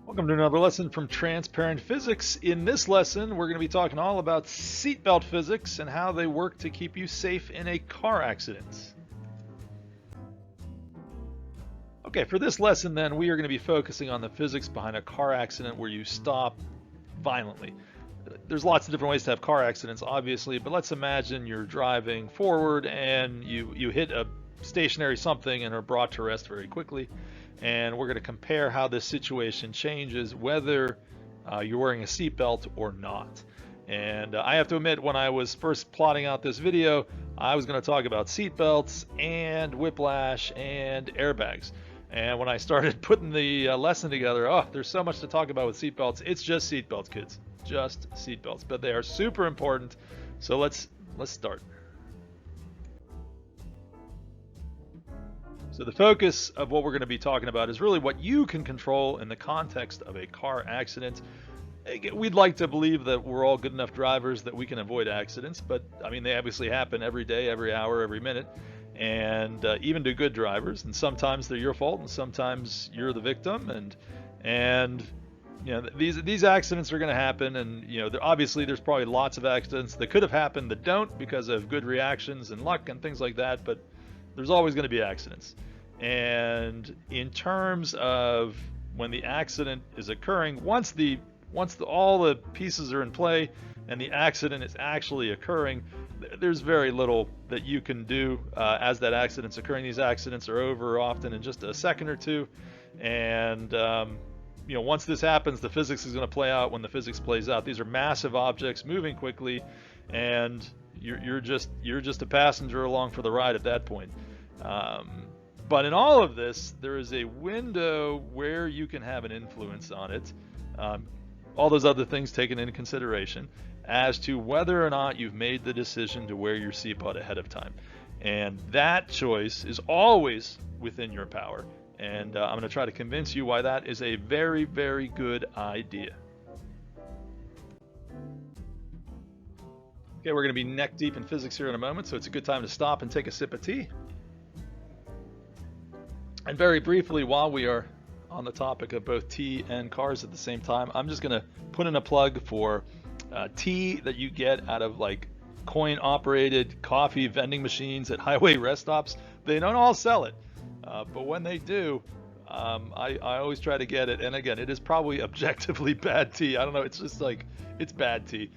Welcome to another lesson from Transparent Physics. In this lesson, we're going to be talking all about seatbelt physics and how they work to keep you safe in a car accident. Okay, for this lesson then, we are going to be focusing on the physics behind a car accident where you stop violently. There's lots of different ways to have car accidents, obviously, but let's imagine you're driving forward and you hit a stationary something and are brought to rest very quickly. And we're going to compare how this situation changes whether you're wearing a seatbelt or not. And I have to admit, when I was first plotting out this video, I was going to talk about seatbelts and whiplash and airbags. And when I started putting the lesson together, oh, there's so much to talk about with seatbelts. It's just seatbelts, kids, just seatbelts. But they are super important. So let's start. So the focus of what we're going to be talking about is really what you can control in the context of a car accident. We'd like to believe that we're all good enough drivers that we can avoid accidents, but I mean, they obviously happen every day, every hour, every minute, and even to good drivers. And sometimes they're your fault, and sometimes you're the victim. And you know, these accidents are going to happen, and you know, obviously there's probably lots of accidents that could have happened that don't because of good reactions and luck and things like that. But there's always going to be accidents. And in terms of when the accident is occurring, once all the pieces are in play and the accident is actually occurring, there's very little that you can do as that accident's occurring. These accidents are over often in just a second or two. And you know, once this happens, the physics is going to play out when the physics plays out. These are massive objects moving quickly, and you're just a passenger along for the ride at that point. But in all of this, there is a window where you can have an influence on it. All those other things taken into consideration as to whether or not you've made the decision to wear your seatbelt ahead of time. And that choice is always within your power. And I'm going to try to convince you why that is a very, very good idea. Okay, we're going to be neck deep in physics here in a moment, so it's a good time to stop and take a sip of tea. And very briefly, while we are on the topic of both tea and cars at the same time, I'm just going to put in a plug for tea that you get out of like coin-operated coffee vending machines at highway rest stops. They don't all sell it, but when they do, I always try to get it. And again, it is probably objectively bad tea. I don't know, it's just like, it's bad tea.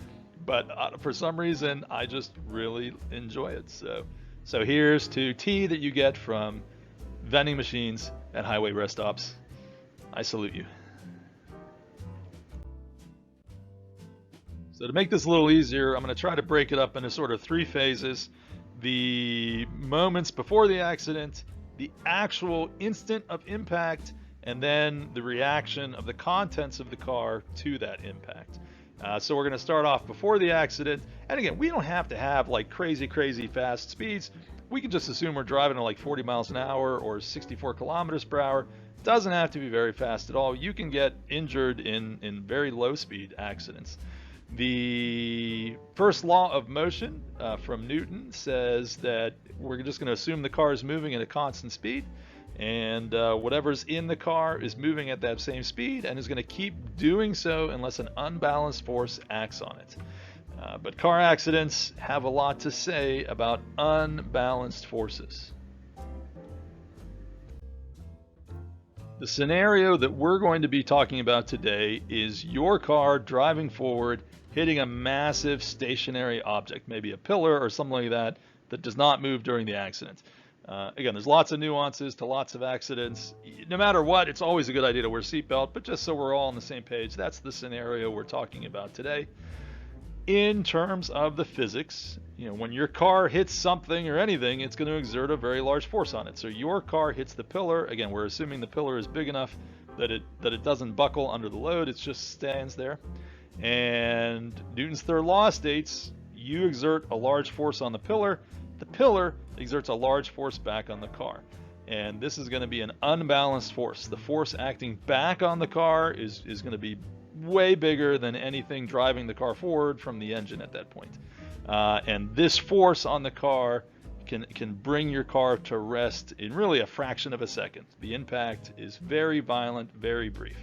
But for some reason, I just really enjoy it. So here's to tea that you get from vending machines at highway rest stops. I salute you. So to make this a little easier, I'm going to try to break it up into sort of three phases. The moments before the accident, the actual instant of impact, and then the reaction of the contents of the car to that impact. So we're going to start off before the accident. And again, we don't have to have like crazy fast speeds. We can just assume we're driving at like 40 miles an hour or 64 kilometers per hour. Doesn't have to be very fast at all. You can get injured in very low speed accidents. The first law of motion from Newton says that we're just going to assume the car is moving at a constant speed, and whatever's in the car is moving at that same speed and is going to keep doing so unless an unbalanced force acts on it. But car accidents have a lot to say about unbalanced forces. The scenario that we're going to be talking about today is your car driving forward, hitting a massive stationary object, maybe a pillar or something like that, that does not move during the accident. Again, there's lots of nuances to lots of accidents. No matter what, it's always a good idea to wear a seatbelt, but just so we're all on the same page, that's the scenario we're talking about today. In terms of the physics, you know, when your car hits something or anything, it's going to exert a very large force on it. So your car hits the pillar. Again, we're assuming the pillar is big enough that it doesn't buckle under the load. It just stands there. And Newton's third law states you exert a large force on the pillar exerts a large force back on the car. And this is going to be an unbalanced force. The force acting back on the car is going to be way bigger than anything driving the car forward from the engine at that point. And this force on the car can bring your car to rest in really a fraction of a second. The impact is very violent, very brief.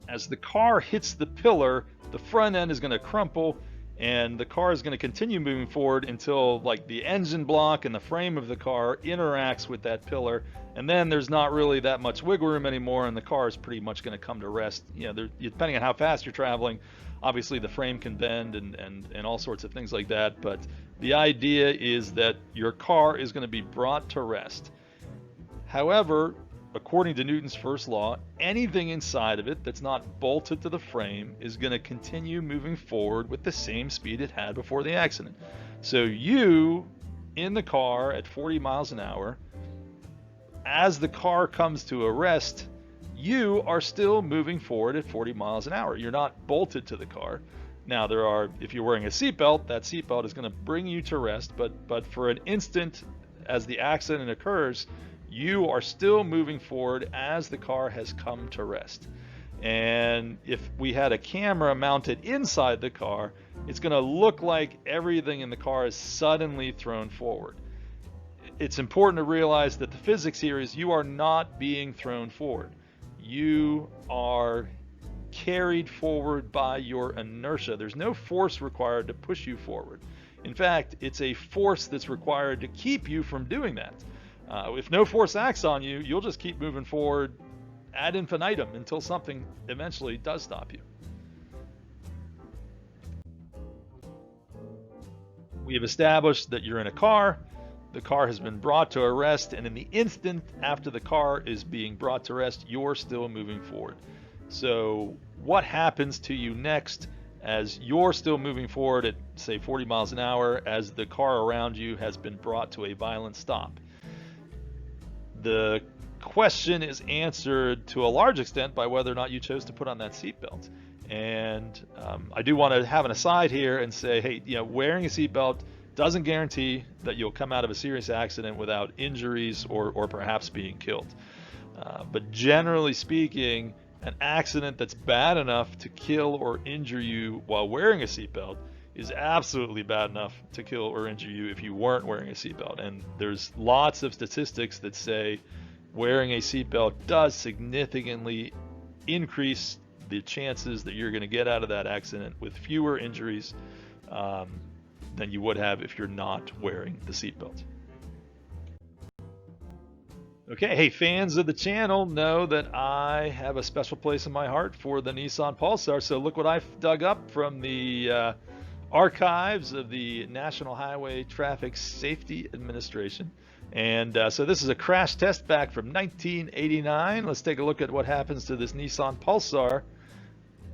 As the car hits the pillar, the front end is going to crumple, and the car is going to continue moving forward until like the engine block and the frame of the car interacts with that pillar, and then there's not really that much wiggle room anymore, and the car is pretty much going to come to rest. You know, depending on how fast you're traveling, obviously the frame can bend and all sorts of things like that, but the idea is that your car is going to be brought to rest. However, according to Newton's first law, anything inside of it that's not bolted to the frame is going to continue moving forward with the same speed it had before the accident. So you, in the car at 40 miles an hour, as the car comes to a rest, you are still moving forward at 40 miles an hour. You're not bolted to the car. Now, if you're wearing a seatbelt, that seatbelt is going to bring you to rest, but for an instant as the accident occurs, you are still moving forward as the car has come to rest. And if we had a camera mounted inside the car, it's going to look like everything in the car is suddenly thrown forward. It's important to realize that the physics here is you are not being thrown forward. You are carried forward by your inertia. There's no force required to push you forward. In fact, it's a force that's required to keep you from doing that. If no force acts on you, you'll just keep moving forward ad infinitum until something eventually does stop you. We have established that you're in a car. The car has been brought to a rest, and in the instant after the car is being brought to rest, you're still moving forward. So what happens to you next as you're still moving forward at, say, 40 miles an hour as the car around you has been brought to a violent stop? The question is answered to a large extent by whether or not you chose to put on that seatbelt. And I do want to have an aside here and say, hey, wearing a seatbelt doesn't guarantee that you'll come out of a serious accident without injuries or perhaps being killed. But generally speaking, an accident that's bad enough to kill or injure you while wearing a seatbelt is absolutely bad enough to kill or injure you if you weren't wearing a seatbelt. And there's lots of statistics that say wearing a seatbelt does significantly increase the chances that you're going to get out of that accident with fewer injuries than you would have if you're not wearing the seatbelt. Okay, hey, fans of the channel know that I have a special place in my heart for the Nissan Pulsar. So look what I've dug up from the archives of the National Highway Traffic Safety Administration. And so this is a crash test back from 1989. Let's take a look at what happens to this Nissan Pulsar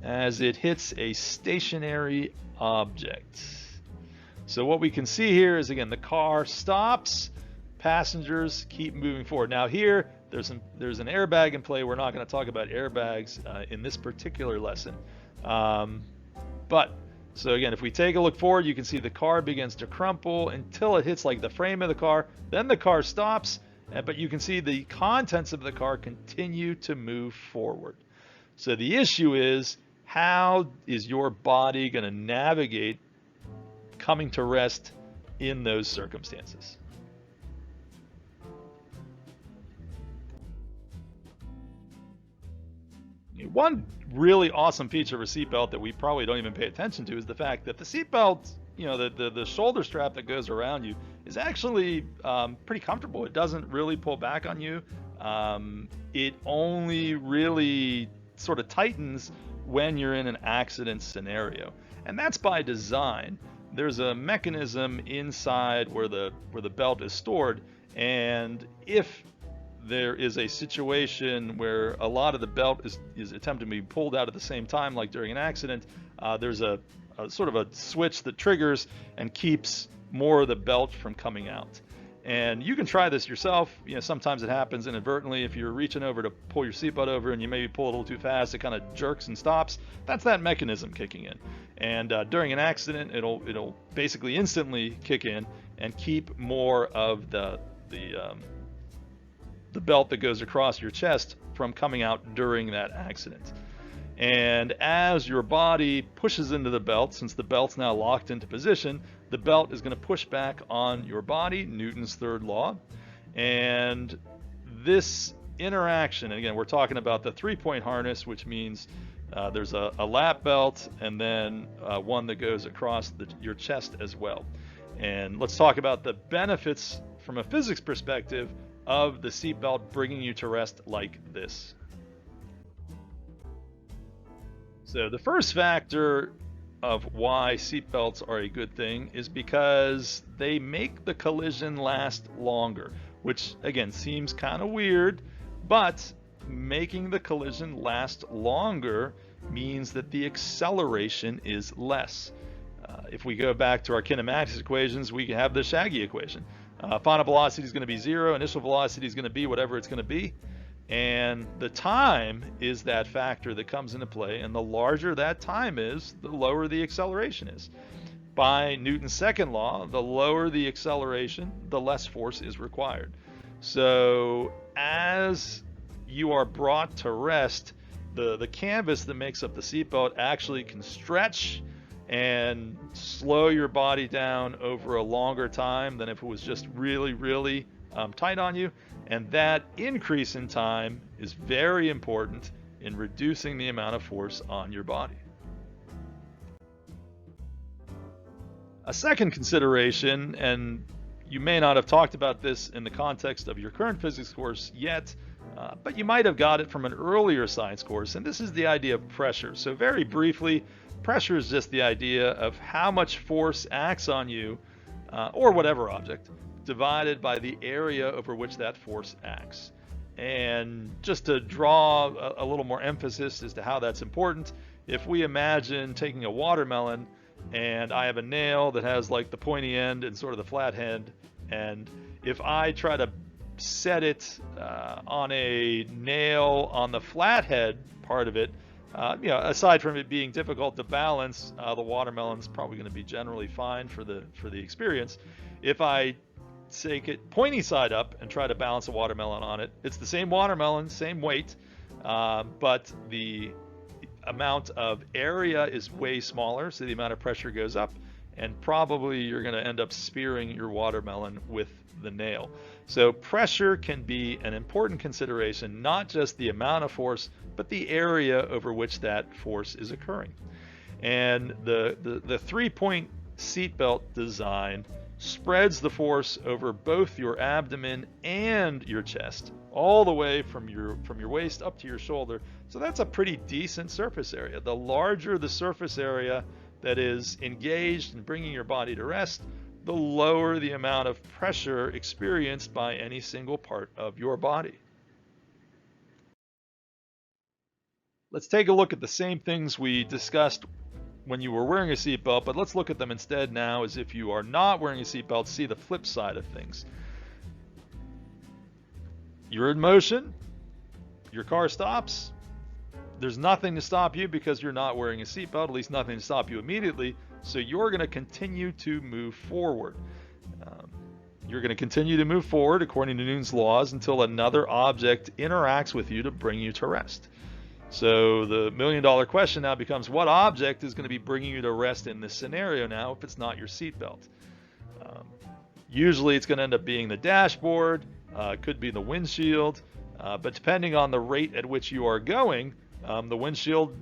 as it hits a stationary object. So what we can see here is, again, the car stops, passengers keep moving forward. Now here, there's an airbag in play. We're not going to talk about airbags in this particular lesson. So again, if we take a look forward, you can see the car begins to crumple until it hits like the frame of the car. Then the car stops, but you can see the contents of the car continue to move forward. So the issue is, how is your body going to navigate coming to rest in those circumstances? One really awesome feature of a seatbelt that we probably don't even pay attention to is the fact that the seatbelt, the shoulder strap that goes around you is actually pretty comfortable. It doesn't really pull back on you. It only really sort of tightens when you're in an accident scenario, and that's by design. There's a mechanism inside where the belt is stored, and if there is a situation where a lot of the belt is attempting to be pulled out at the same time, like during an accident, there's a sort of a switch that triggers and keeps more of the belt from coming out. And you can try this yourself. Sometimes it happens inadvertently. If you're reaching over to pull your seatbelt over and you maybe pull a little too fast, it kind of jerks and stops. That's that mechanism kicking in. And during an accident, it'll basically instantly kick in and keep more of the belt that goes across your chest from coming out during that accident. And as your body pushes into the belt, since the belt's now locked into position, the belt is going to push back on your body, Newton's third law. And this interaction, and again, we're talking about the 3-point harness, which means There's a lap belt, and then one that goes across your chest as well. And let's talk about the benefits from a physics perspective of the seatbelt bringing you to rest like this. So the first factor of why seatbelts are a good thing is because they make the collision last longer, which again seems kind of weird, but making the collision last longer means that the acceleration is less. If we go back to our kinematics equations, we have the Shaggy equation. Final velocity is going to be 0, initial velocity is going to be whatever it's going to be, and the time is that factor that comes into play, and the larger that time is, the lower the acceleration is. By Newton's second law, the lower the acceleration, the less force is required. So as you are brought to rest, the canvas that makes up the seatbelt actually can stretch and slow your body down over a longer time than if it was just really tight on you. And that increase in time is very important in reducing the amount of force on your body. A second consideration, and you may not have talked about this in the context of your current physics course yet, but you might have got it from an earlier science course, and this is the idea of pressure. So very briefly, pressure is just the idea of how much force acts on you, or whatever object, divided by the area over which that force acts. And just to draw a little more emphasis as to how that's important, if we imagine taking a watermelon, and I have a nail that has like the pointy end and sort of the flat end, and if I try to set it on a nail on the flathead part of it, aside from it being difficult to balance, the watermelon's probably going to be generally fine for the experience. If I take it pointy side up and try to balance a watermelon on it, it's the same watermelon, same weight, but the amount of area is way smaller, so the amount of pressure goes up, and probably you're going to end up spearing your watermelon with the nail. So pressure can be an important consideration, not just the amount of force, but the area over which that force is occurring. And the 3-point seatbelt design spreads the force over both your abdomen and your chest, all the way from your waist up to your shoulder. So that's a pretty decent surface area. The larger the surface area that is engaged in bringing your body to rest, the lower the amount of pressure experienced by any single part of your body. Let's take a look at the same things we discussed when you were wearing a seatbelt, but let's look at them instead now as if you are not wearing a seatbelt. See the flip side of things. You're in motion, your car stops, there's nothing to stop you because you're not wearing a seatbelt, at least nothing to stop you immediately, so you're going to continue to move forward. You're going to continue to move forward according to Newton's laws until another object interacts with you to bring you to rest. So the million-dollar question now becomes, what object is going to be bringing you to rest in this scenario now if it's not your seatbelt? Usually it's going to end up being the dashboard, could be the windshield, but depending on the rate at which you are going, the windshield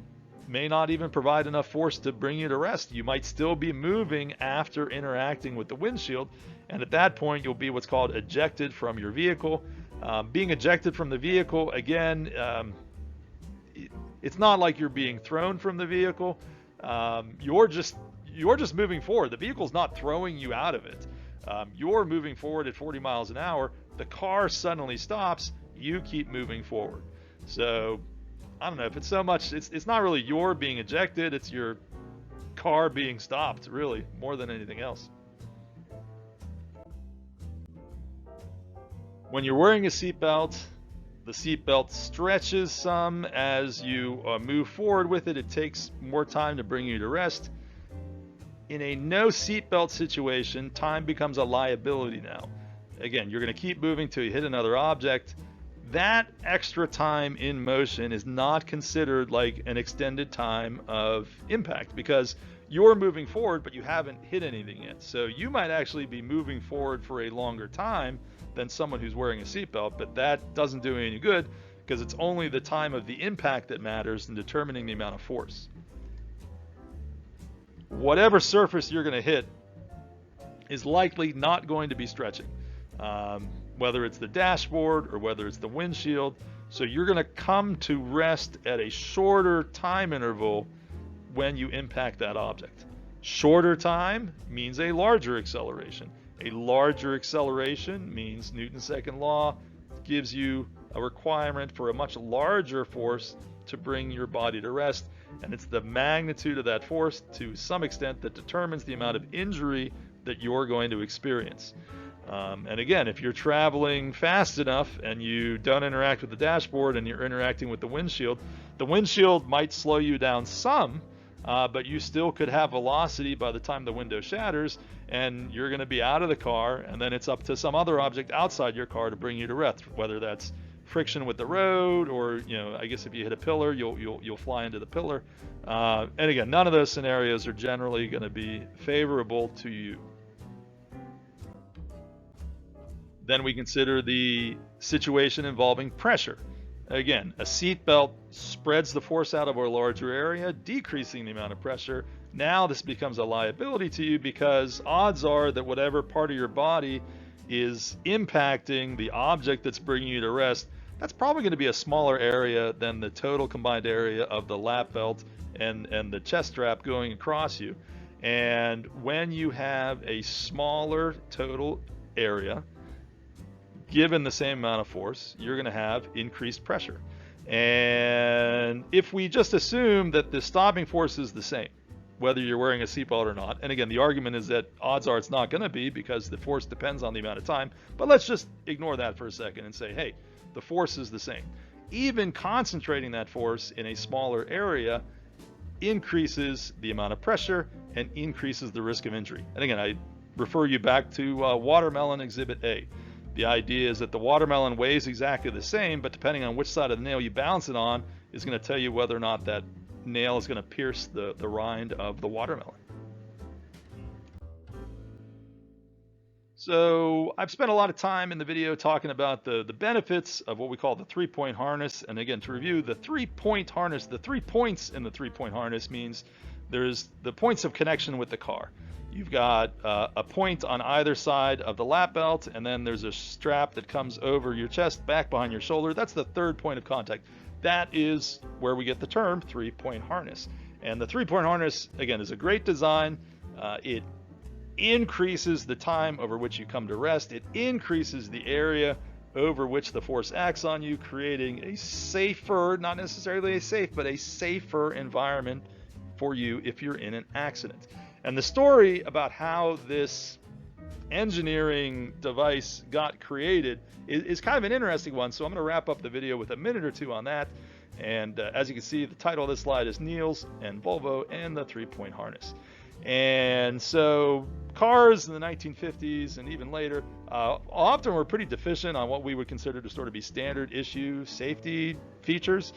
may not even provide enough force to bring you to rest. You might still be moving after interacting with the windshield, and at that point you'll be what's called ejected from your vehicle. Being ejected from the vehicle, again, it's not like you're being thrown from the vehicle. You're just moving forward. The vehicle's not throwing you out of it. You're moving forward at 40 miles an hour. The car suddenly stops. You keep moving forward. So I don't know if it's so much, it's not really your being ejected, it's your car being stopped, really, more than anything else. When you're wearing a seatbelt, the seatbelt stretches some as you move forward with it. It takes more time to bring you to rest. In a no seatbelt situation, time becomes a liability now. Again, you're going to keep moving till you hit another object. That extra time in motion is not considered like an extended time of impact because you're moving forward, but you haven't hit anything yet. So you might actually be moving forward for a longer time than someone who's wearing a seatbelt, but that doesn't do any good because it's only the time of the impact that matters in determining the amount of force. Whatever surface you're going to hit is likely not going to be stretching, whether it's the dashboard or whether it's the windshield. So you're going to come to rest at a shorter time interval when you impact that object. Shorter time means a larger acceleration. A larger acceleration means Newton's second law gives you a requirement for a much larger force to bring your body to rest. And it's the magnitude of that force to some extent that determines the amount of injury that you're going to experience. And again, if you're traveling fast enough and you don't interact with the dashboard and you're interacting with the windshield might slow you down some, but you still could have velocity by the time the window shatters, and you're going to be out of the car, and then it's up to some other object outside your car to bring you to rest, whether that's friction with the road, or I guess if you hit a pillar, you'll fly into the pillar. And again, none of those scenarios are generally going to be favorable to you. Then we consider the situation involving pressure. Again, a seat belt spreads the force out over a larger area, decreasing the amount of pressure. Now this becomes a liability to you because odds are that whatever part of your body is impacting the object that's bringing you to rest, that's probably going to be a smaller area than the total combined area of the lap belt and the chest strap going across you. And when you have a smaller total area, given the same amount of force, you're going to have increased pressure. And if we just assume that the stopping force is the same, whether you're wearing a seatbelt or not, and again, the argument is that odds are it's not going to be because the force depends on the amount of time, but let's just ignore that for a second and say, hey, the force is the same. Even concentrating that force in a smaller area increases the amount of pressure and increases the risk of injury. And again, I refer you back to watermelon exhibit A. The idea is that the watermelon weighs exactly the same, but depending on which side of the nail you balance it on is going to tell you whether or not that nail is going to pierce the rind of the watermelon. So I've spent a lot of time in the video talking about the benefits of what we call the three-point harness. And again, to review the three-point harness, the 3 points in the three-point harness means there's the points of connection with the car. You've got a point on either side of the lap belt, and then there's a strap that comes over your chest, back behind your shoulder. That's the third point of contact. That is where we get the term three-point harness. And the three-point harness, again, is a great design. It increases the time over which you come to rest. It increases the area over which the force acts on you, creating a safer, not necessarily a safe, but a safer environment for you if you're in an accident. And the story about how this engineering device got created is kind of an interesting one. So I'm going to wrap up the video with a minute or two on that. And as you can see, the title of this slide is NILS and VOLVO and the three-point harness. And so cars in the 1950s and even later often were pretty deficient on what we would consider to sort of be standard issue safety features.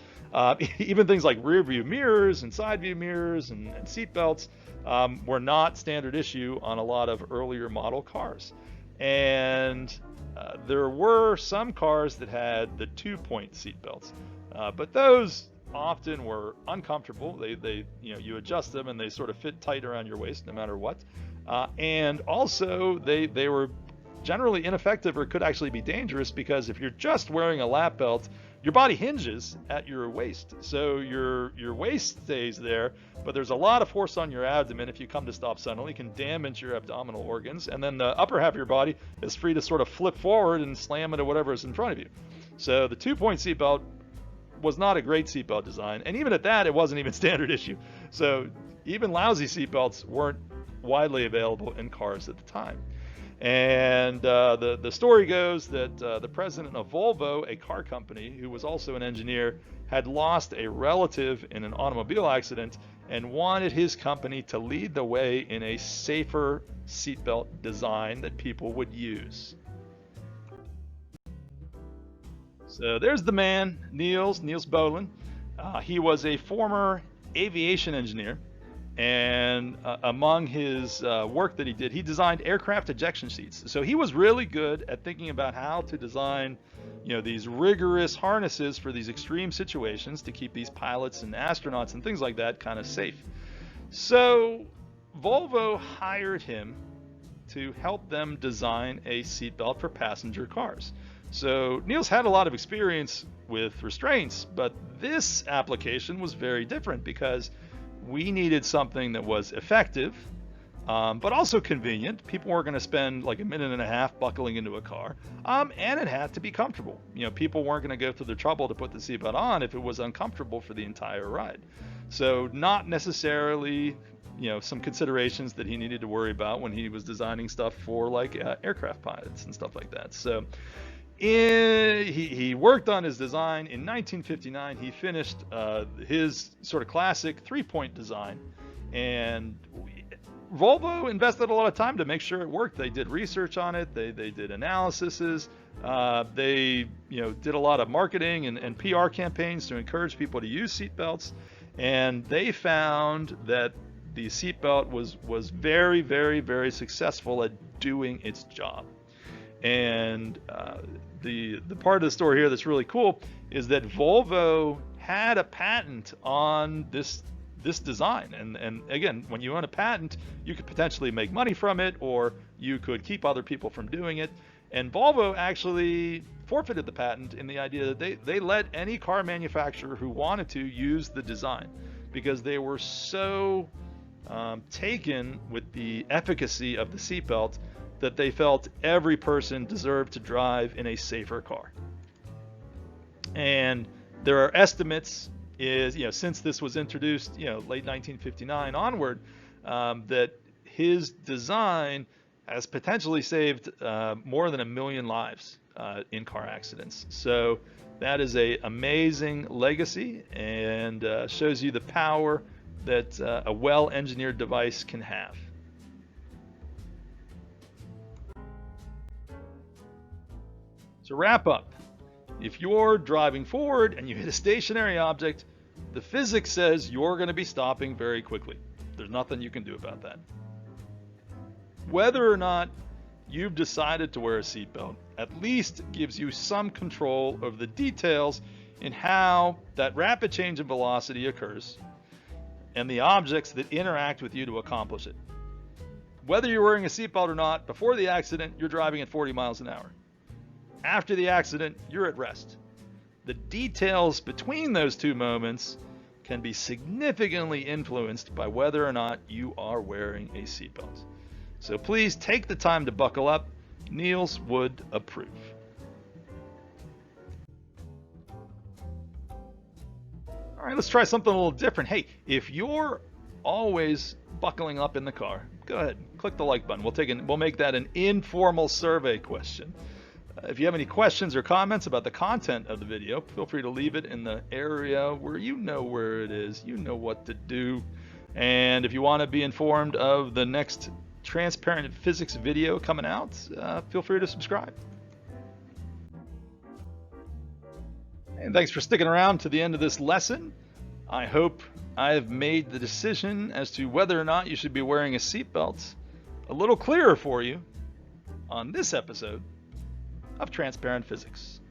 Even things like rear view mirrors and side view mirrors and seat belts were not standard issue on a lot of earlier model cars. And there were some cars that had the 2-point seat belts, but those often were uncomfortable. They you adjust them and they sort of fit tight around your waist no matter what. And also they were generally ineffective or could actually be dangerous because if you're just wearing a lap belt, your body hinges at your waist. So your waist stays there, but there's a lot of force on your abdomen. If you come to stop suddenly, it can damage your abdominal organs. And then the upper half of your body is free to sort of flip forward and slam into whatever is in front of you. So the 2-point seatbelt was not a great seatbelt design. And even at that, it wasn't even standard issue. So even lousy seatbelts weren't widely available in cars at the time. And the story goes that the president of Volvo, a car company who was also an engineer, had lost a relative in an automobile accident and wanted his company to lead the way in a safer seatbelt design that people would use. So there's the man, Niels Bohlin. He was a former aviation engineer, And among his work that he did, he designed aircraft ejection seats. So he was really good at thinking about how to design, these rigorous harnesses for these extreme situations to keep these pilots and astronauts and things like that kind of safe. So Volvo hired him to help them design a seatbelt for passenger cars. So NILS had a lot of experience with restraints, but this application was very different because we needed something that was effective, but also convenient. People weren't going to spend like a minute and a half buckling into a car, and it had to be comfortable. People weren't going to go through the trouble to put the seatbelt on if it was uncomfortable for the entire ride. So not necessarily, some considerations that he needed to worry about when he was designing stuff for like aircraft pilots and stuff like that. So he worked on his design. In 1959, he finished his sort of classic three-point design, and Volvo invested a lot of time to make sure it worked. They did research on it. They did analyses. They did a lot of marketing and PR campaigns to encourage people to use seatbelts, and they found that the seatbelt was very, very, very successful at doing its job. And the part of the story here that's really cool is that Volvo had a patent on this design. And again, when you own a patent, you could potentially make money from it, or you could keep other people from doing it. And Volvo actually forfeited the patent in the idea that they let any car manufacturer who wanted to use the design, because they were so taken with the efficacy of the seatbelt that they felt every person deserved to drive in a safer car. And there are estimates, since this was introduced, late 1959 onward, that his design has potentially saved more than 1 million lives in car accidents. So that is an amazing legacy, and shows you the power that a well-engineered device can have. To wrap up, if you're driving forward and you hit a stationary object, the physics says you're going to be stopping very quickly. There's nothing you can do about that. Whether or not you've decided to wear a seatbelt at least gives you some control over the details in how that rapid change in velocity occurs and the objects that interact with you to accomplish it. Whether you're wearing a seatbelt or not, before the accident, you're driving at 40 miles an hour. After the accident, you're at rest. The details between those two moments can be significantly influenced by whether or not you are wearing a seatbelt. So please take the time to buckle up. NILS would approve. All right, let's try something a little different. Hey, if you're always buckling up in the car, go ahead, click the like button. We'll make that an informal survey question. If you have any questions or comments about the content of the video, feel free to leave it in the area where you know where it is. You know what to do. And if you want to be informed of the next transparent physics video coming out, feel free to subscribe. And thanks for sticking around to the end of this lesson. I hope I've made the decision as to whether or not you should be wearing a seatbelt a little clearer for you on this episode of Transparent Physics.